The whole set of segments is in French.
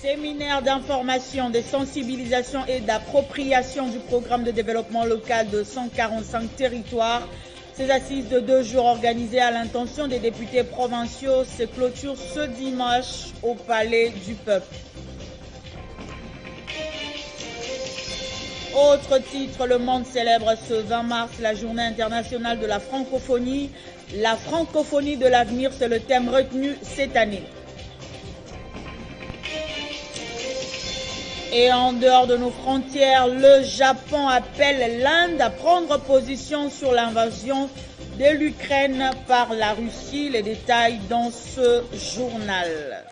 Séminaire d'information, de sensibilisation et d'appropriation du programme de développement local de 145 territoires. Ces assises de 2 jours organisées à l'intention des députés provinciaux se clôturent ce dimanche au Palais du Peuple. Autre titre, le monde célèbre ce 20 mars la journée internationale de la francophonie. La francophonie de l'avenir, c'est le thème retenu cette année. Et en dehors de nos frontières, le Japon appelle l'Inde à prendre position sur l'invasion de l'Ukraine par la Russie. Les détails dans ce journal.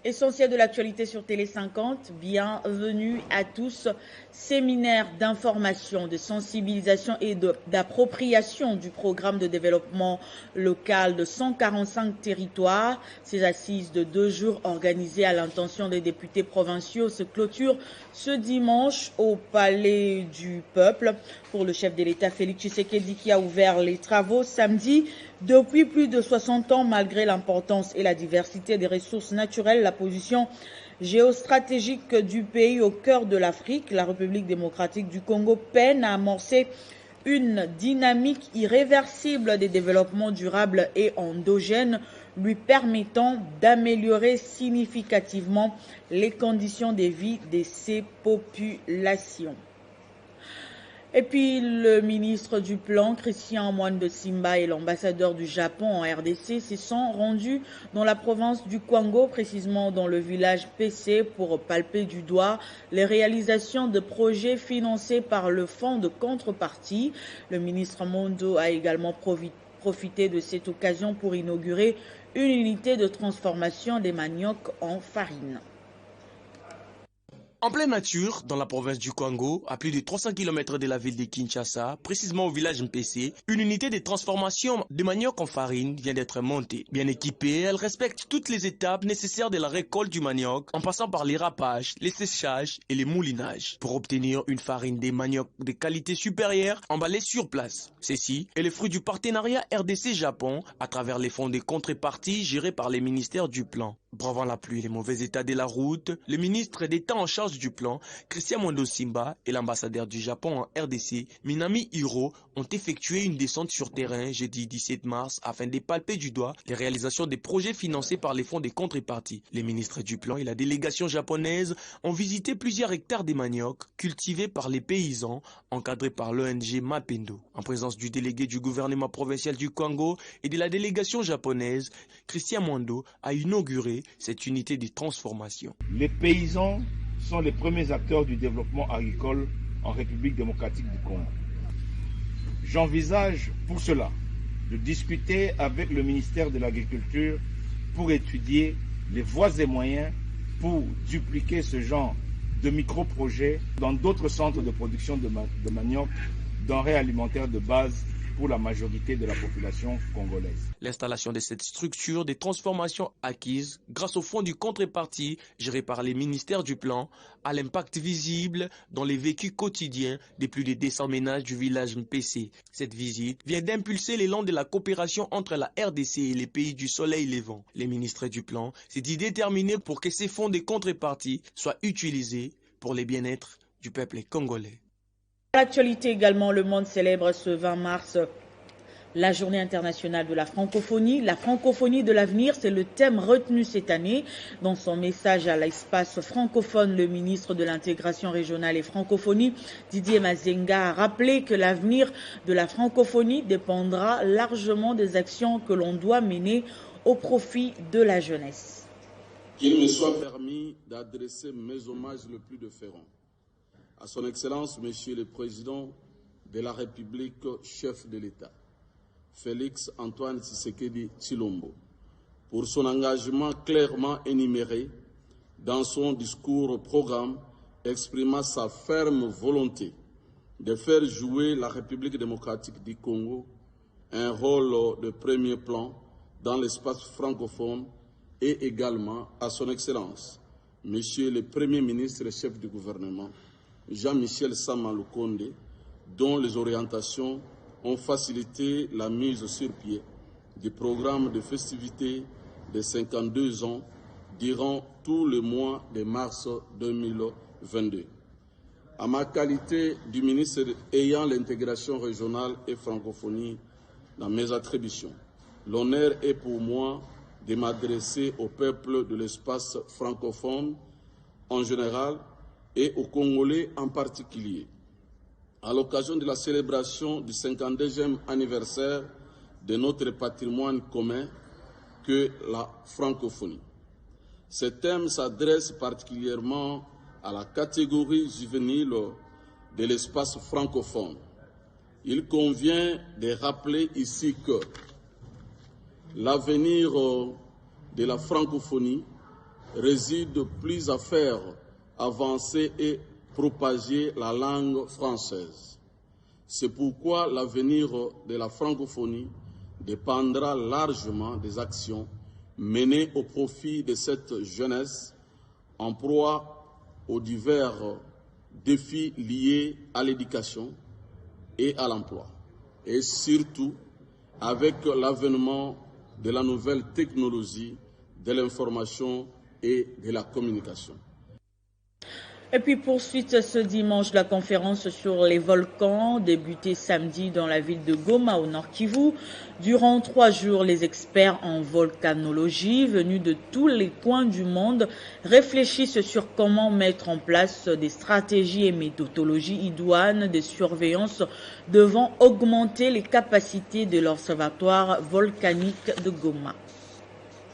Essentiel de l'actualité sur Télé 50, bienvenue à tous. Séminaire d'information, de sensibilisation et d'appropriation du programme de développement local de 145 territoires. Ces assises de 2 jours organisées à l'intention des députés provinciaux se clôturent ce dimanche au Palais du Peuple. Pour le chef de l'État Félix Tshisekedi qui a ouvert les travaux samedi, depuis plus de 60 ans, malgré l'importance et la diversité des ressources naturelles, la position géostratégique du pays au cœur de l'Afrique, la République démocratique du Congo peine à amorcer une dynamique irréversible des développements durables et endogènes, lui permettant d'améliorer significativement les conditions de vie de ses populations. Et puis le ministre du Plan, Christian Mwando Simba, et l'ambassadeur du Japon en RDC se sont rendus dans la province du Kwango, précisément dans le village PC, pour palper du doigt les réalisations de projets financés par le fonds de contrepartie. Le ministre Mwando a également profité de cette occasion pour inaugurer une unité de transformation des maniocs en farine. En pleine nature, dans la province du Kwango, à plus de 300 km de la ville de Kinshasa, précisément au village Mpese, une unité de transformation de manioc en farine vient d'être montée. Bien équipée, elle respecte toutes les étapes nécessaires de la récolte du manioc, en passant par les râpages, les séchages et les moulinages, pour obtenir une farine de manioc de qualité supérieure emballée sur place. Ceci est le fruit du partenariat RDC-Japon à travers les fonds de contrepartie gérés par les ministères du Plan. Bravant la pluie et les mauvais états de la route, le ministre d'État en charge du plan, Christian Mwando Simba, et l'ambassadeur du Japon en RDC, Minami Hiro, ont effectué une descente sur terrain jeudi 17 mars afin de palper du doigt les réalisations des projets financés par les fonds de contrepartie. Les ministres du plan et la délégation japonaise ont visité plusieurs hectares de manioc cultivés par les paysans, encadrés par l'ONG Mapendo. En présence du délégué du gouvernement provincial du Congo et de la délégation japonaise, Christian Mwando a inauguré cette unité de transformation. Les paysans sont les premiers acteurs du développement agricole en République démocratique du Congo. J'envisage pour cela de discuter avec le ministère de l'Agriculture pour étudier les voies et moyens pour dupliquer ce genre de micro-projets dans d'autres centres de production de manioc, denrées alimentaires de base pour la majorité de la population congolaise. L'installation de cette structure de transformation acquise grâce au fonds du contrepartie géré par les ministères du plan a l'impact visible dans les vécus quotidiens des plus de 200 ménages du village Mpese. Cette visite vient d'impulser l'élan de la coopération entre la RDC et les pays du soleil levant. Les ministres du plan s'est dit déterminés pour que ces fonds de contrepartie soient utilisés pour le bien-être du peuple congolais. L'actualité également, le monde célèbre ce 20 mars la journée internationale de la francophonie. La francophonie de l'avenir, c'est le thème retenu cette année. Dans son message à l'espace francophone, le ministre de l'intégration régionale et francophonie, Didier Mazenga, a rappelé que l'avenir de la francophonie dépendra largement des actions que l'on doit mener au profit de la jeunesse. Qu'il me soit permis d'adresser mes hommages le plus déférents à son Excellence, Monsieur le Président de la République, chef de l'État, Félix Antoine Tshisekedi Tshilombo, pour son engagement clairement énuméré dans son discours au programme, exprimant sa ferme volonté de faire jouer la République démocratique du Congo un rôle de premier plan dans l'espace francophone, et également à son Excellence, Monsieur le Premier ministre et chef du gouvernement, Jean-Michel Sama Lukonde, dont les orientations ont facilité la mise sur pied du programme de festivités des 52 ans durant tout le mois de mars 2022. À ma qualité du ministre ayant l'intégration régionale et francophonie dans mes attributions, l'honneur est pour moi de m'adresser au peuple de l'espace francophone en général et aux Congolais en particulier, à l'occasion de la célébration du 52e anniversaire de notre patrimoine commun que la francophonie. Ce thème s'adresse particulièrement à la catégorie juvénile de l'espace francophone. Il convient de rappeler ici que l'avenir de la francophonie réside plus à faire avancer et propager la langue française. C'est pourquoi l'avenir de la francophonie dépendra largement des actions menées au profit de cette jeunesse en proie aux divers défis liés à l'éducation et à l'emploi, et surtout avec l'avènement de la nouvelle technologie de l'information et de la communication. Et puis poursuite ce dimanche la conférence sur les volcans débutée samedi dans la ville de Goma au Nord Kivu. Durant 3 jours, les experts en volcanologie venus de tous les coins du monde réfléchissent sur comment mettre en place des stratégies et méthodologies idoines de surveillance devant augmenter les capacités de l'observatoire volcanique de Goma.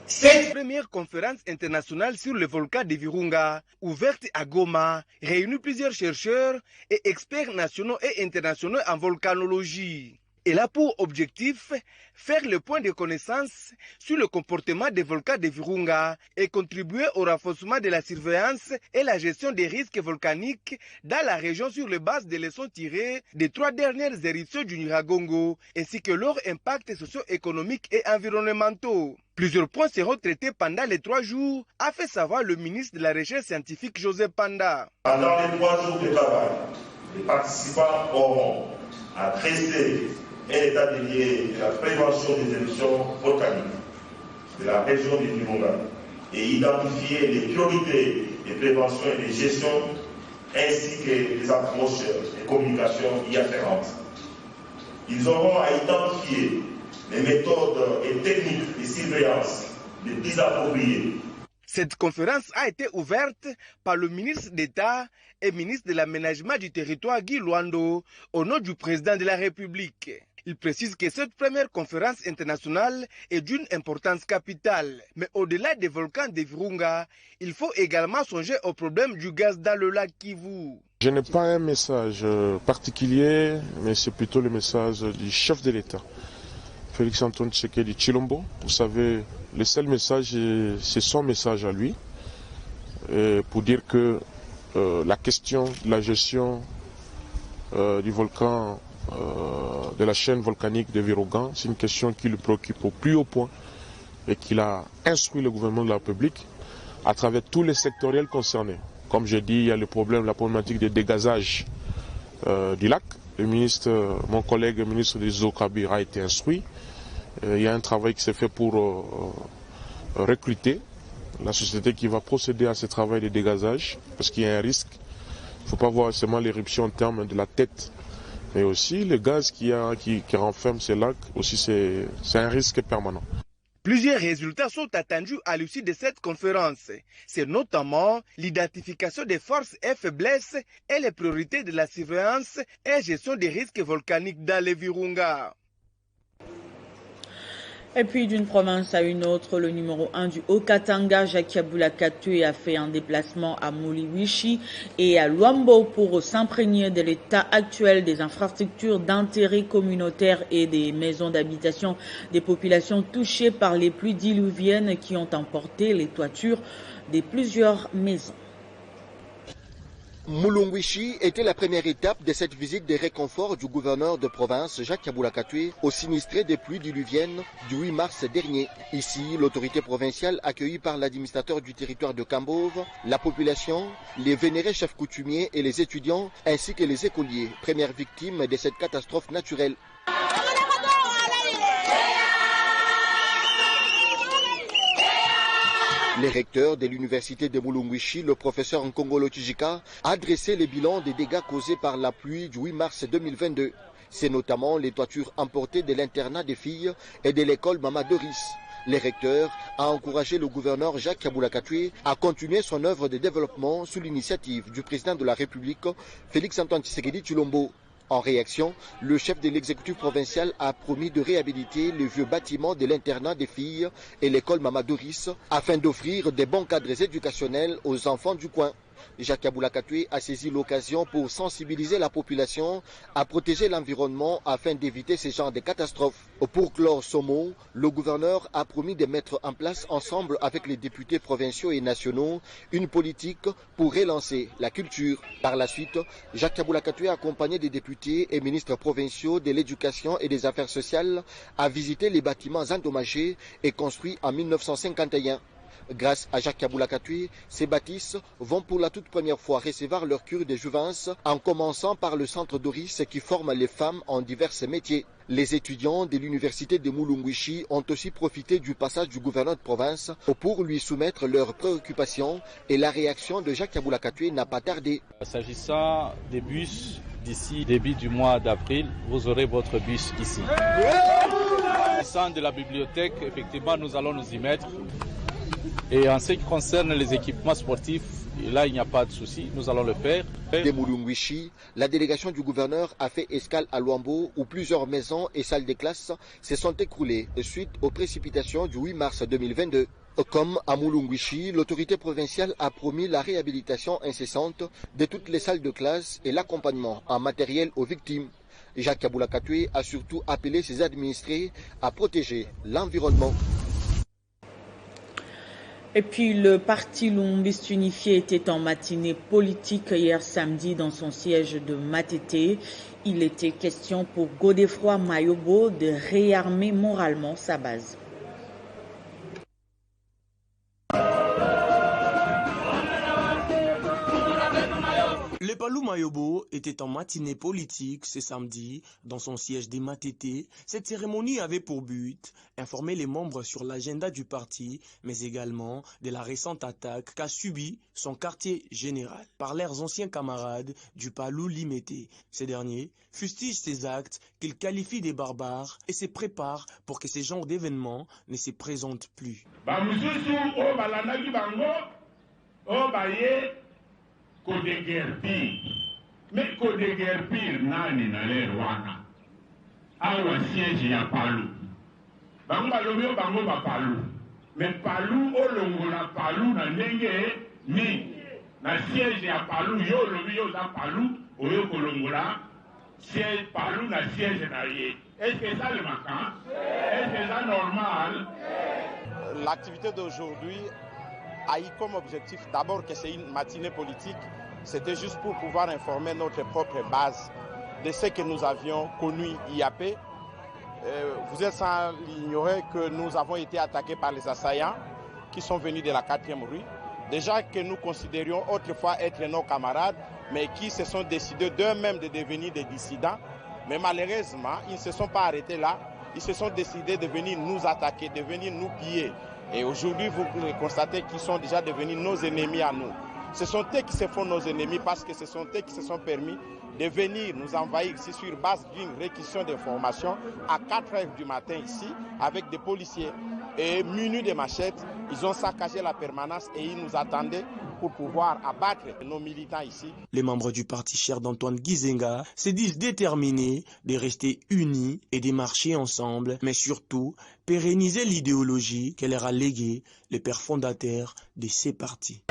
Cette première conférence internationale sur le volcan de Virunga, ouverte à Goma, réunit plusieurs chercheurs et experts nationaux et internationaux en volcanologie. Elle a pour objectif faire le point de connaissance sur le comportement des volcans de Virunga et contribuer au renforcement de la surveillance et la gestion des risques volcaniques dans la région sur les bases des leçons tirées des 3 dernières éruptions du Nyiragongo ainsi que leur impact socio-économique et environnementaux. Plusieurs points seront traités pendant les 3 jours, a fait savoir le ministre de la Recherche scientifique Joseph Panda. Pendant les 3 jours de travail, les participants auront à dresser un état des lieux de la prévention des éruptions volcaniques de la région du Virunga et identifier les priorités de prévention et de gestion ainsi que les approches de communication y afférentes. Ils auront à identifier les méthodes et techniques de surveillance les plus appropriées. Cette conférence a été ouverte par le ministre d'État et ministre de l'Aménagement du territoire Guy Luando au nom du président de la République. Il précise que cette première conférence internationale est d'une importance capitale. Mais au-delà des volcans de Virunga, il faut également songer au problème du gaz dans le lac Kivu. Je n'ai pas un message particulier, mais c'est plutôt le message du chef de l'État, Félix Antoine Tshisekedi Tshilombo. Vous savez, le seul message, c'est son message à lui, pour dire que la question de la gestion du volcan, de la chaîne volcanique de Virunga, c'est une question qui le préoccupe au plus haut point et qu'il a instruit le gouvernement de la République à travers tous les sectoriels concernés. Comme j'ai dit, il y a le problème, la problématique de dégazage du lac. Le ministre, mon collègue ministre des Eaux Kabir a été instruit. Il y a un travail qui s'est fait pour recruter la société qui va procéder à ce travail de dégazage, parce qu'il y a un risque. Il ne faut pas voir seulement l'éruption en termes de la tête, mais aussi le gaz qui renferme ces lacs, aussi c'est un risque permanent. Plusieurs résultats sont attendus à l'issue de cette conférence. C'est notamment l'identification des forces et faiblesses et les priorités de la surveillance et gestion des risques volcaniques dans les Virunga. Et puis d'une province à une autre, le numéro 1 du Haut-Katanga, Jacques Boulakatoué, a fait un déplacement à Mouliwishi et à Luambo pour s'imprégner de l'état actuel des infrastructures d'intérêt communautaire et des maisons d'habitation des populations touchées par les pluies diluviennes qui ont emporté les toitures de plusieurs maisons. Mulungwishi était la première étape de cette visite de réconfort du gouverneur de province Jacques Boulakatoué aux sinistrés des pluies diluviennes du 8 mars dernier. Ici, l'autorité provinciale accueillie par l'administrateur du territoire de Kambove, la population, les vénérés chefs coutumiers et les étudiants ainsi que les écoliers, premières victimes de cette catastrophe naturelle. Les recteurs de l'université de Mulunguishi, le professeur Nkongolo Tijika, a dressé le bilan des dégâts causés par la pluie du 8 mars 2022. C'est notamment les toitures emportées de l'internat des filles et de l'école Mama Doris. Le recteur a encouragé le gouverneur Jacques Kabula-Katoué à continuer son œuvre de développement sous l'initiative du président de la République, Félix-Antoine Tshisekedi Tshilombo. En réaction, le chef de l'exécutif provincial a promis de réhabiliter le vieux bâtiment de l'internat des filles et l'école Mama Doris afin d'offrir des bons cadres éducationnels aux enfants du coin. Jacques Kabula-Katoué a saisi l'occasion pour sensibiliser la population à protéger l'environnement afin d'éviter ce genre de catastrophes. Pour clore ce mot, le gouverneur a promis de mettre en place ensemble avec les députés provinciaux et nationaux une politique pour relancer la culture. Par la suite, Jacques Kabula-Katoué, accompagné des députés et ministres provinciaux de l'éducation et des affaires sociales, a visité les bâtiments endommagés et construits en 1951. Grâce à Jacques Kabula-Katoué, ces bâtisses vont pour la toute première fois recevoir leur cure de jouvence en commençant par le centre Doris qui forme les femmes en divers métiers. Les étudiants de l'université de Mulunguishi ont aussi profité du passage du gouverneur de province pour lui soumettre leurs préoccupations et la réaction de Jacques Kabula-Katoué n'a pas tardé. S'agissant des bus, d'ici début du mois d'avril, vous aurez votre bus ici. S'agissant de la bibliothèque, effectivement, nous allons nous y mettre. Et en ce qui concerne les équipements sportifs, là il n'y a pas de souci, nous allons le faire. De Mulunguishi, la délégation du gouverneur a fait escale à Luambo où plusieurs maisons et salles de classe se sont écroulées suite aux précipitations du 8 mars 2022. Comme à Mulunguishi, l'autorité provinciale a promis la réhabilitation incessante de toutes les salles de classe et l'accompagnement en matériel aux victimes. Jacques Kabula-Katoué a surtout appelé ses administrés à protéger l'environnement. Et puis le parti Lumbiste Unifié était en matinée politique hier samedi dans son siège de Matete. Il était question pour Godefroid Mayobo de réarmer moralement sa base. Le Palou Mayobo était en matinée politique ce samedi dans son siège des Matete. Cette cérémonie avait pour but informer les membres sur l'agenda du parti, mais également de la récente attaque qu'a subi son quartier général par leurs anciens camarades du Palou Limete. Ces derniers fustigent ces actes qu'ils qualifient de barbares et se préparent pour que ce genre d'événements ne se présentent plus. Mais kodegerpir nani na lero wana awa siège ya Palou bango balobio bango ba Palou mais Palou olongola Palou na ndenge ni na siège ya Palou yo lobio za Palou oyo kolongola siège Palou na siège na ye. Est-ce que ça le macan? Est-ce que ça normal? L'activité d'aujourd'hui a eu comme objectif d'abord que c'est une matinée politique. C'était juste pour pouvoir informer notre propre base de ce que nous avions connu IAP. Vous êtes sans ignorer que nous avons été attaqués par les assaillants qui sont venus de la 4e rue. Déjà que nous considérions autrefois être nos camarades, mais qui se sont décidés d'eux-mêmes de devenir des dissidents. Mais malheureusement, ils ne se sont pas arrêtés là. Ils se sont décidés de venir nous attaquer, de venir nous piller. Et aujourd'hui, vous constatez qu'ils sont déjà devenus nos ennemis à nous. Ce sont eux qui se font nos ennemis parce que ce sont eux qui se sont permis de venir nous envahir ici sur base d'une réquisition d'informations à 4 h du matin ici avec des policiers. Et munis de machettes, ils ont saccagé la permanence et ils nous attendaient pour pouvoir abattre nos militants ici. Les membres du parti cher d'Antoine Gizenga se disent déterminés de rester unis et de marcher ensemble, mais surtout pérenniser l'idéologie que leur a léguée le père fondateur de ces partis.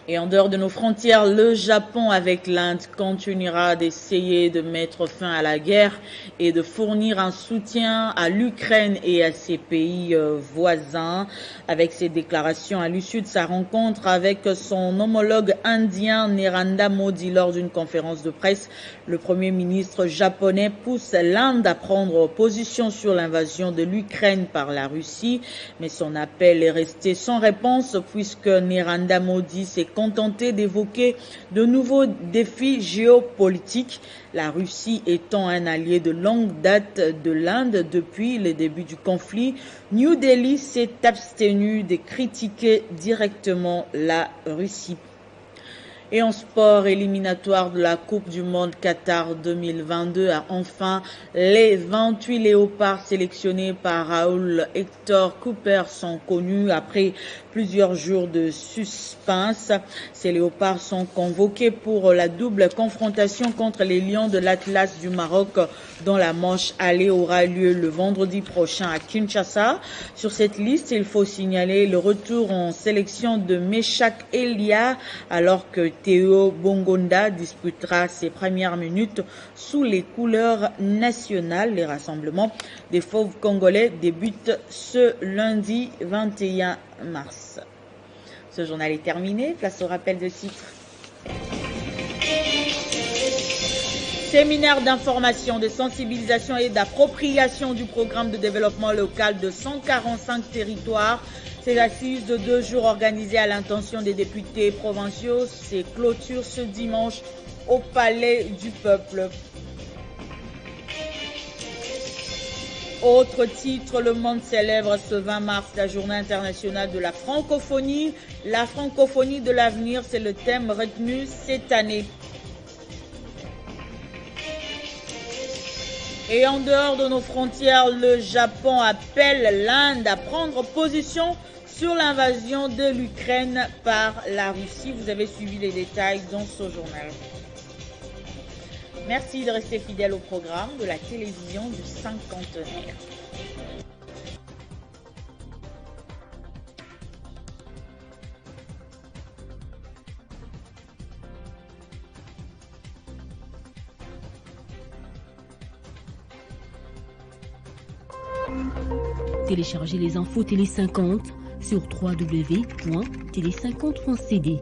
Et en dehors de nos frontières, le Japon avec l'Inde continuera d'essayer de mettre fin à la guerre et de fournir un soutien à l'Ukraine et à ses pays voisins. Avec ses déclarations à l'issue de sa rencontre avec son homologue indien Narendra Modi lors d'une conférence de presse, le Premier ministre japonais pousse l'Inde à prendre position sur l'invasion de l'Ukraine par la Russie. Mais son appel est resté sans réponse puisque Narendra Modi s'est contenté d'évoquer de nouveaux défis géopolitiques, la Russie étant un allié de longue date de l'Inde depuis le début du conflit. New Delhi s'est abstenu de critiquer directement la Russie. Et en sport, éliminatoire de la Coupe du Monde Qatar 2022, enfin, les 28 léopards sélectionnés par Raoul Hector Cooper sont connus après plusieurs jours de suspense. Ces léopards sont convoqués pour la double confrontation contre les Lions de l'Atlas du Maroc, dont la manche aller aura lieu le vendredi prochain à Kinshasa. Sur cette liste, il faut signaler le retour en sélection de Meshak Elia, alors que Théo Bongonda disputera ses premières minutes sous les couleurs nationales. Les rassemblements des fauves congolais débutent ce lundi 21 mars. Ce journal est terminé. Place au rappel de titres. Séminaire d'information, de sensibilisation et d'appropriation du programme de développement local de 145 territoires. Ces assises de 2 jours organisées à l'intention des députés provinciaux, ces clôtures ce dimanche au Palais du Peuple. Autre titre, le monde célèbre ce 20 mars la journée internationale de la francophonie. La francophonie de l'avenir, c'est le thème retenu cette année. Et en dehors de nos frontières, le Japon appelle l'Inde à prendre position sur l'invasion de l'Ukraine par la Russie. Vous avez suivi les détails dans ce journal. Merci de rester fidèle au programme de la télévision du cinquantenaire. Téléchargez les infos Télé 50 sur www.télé50.cd.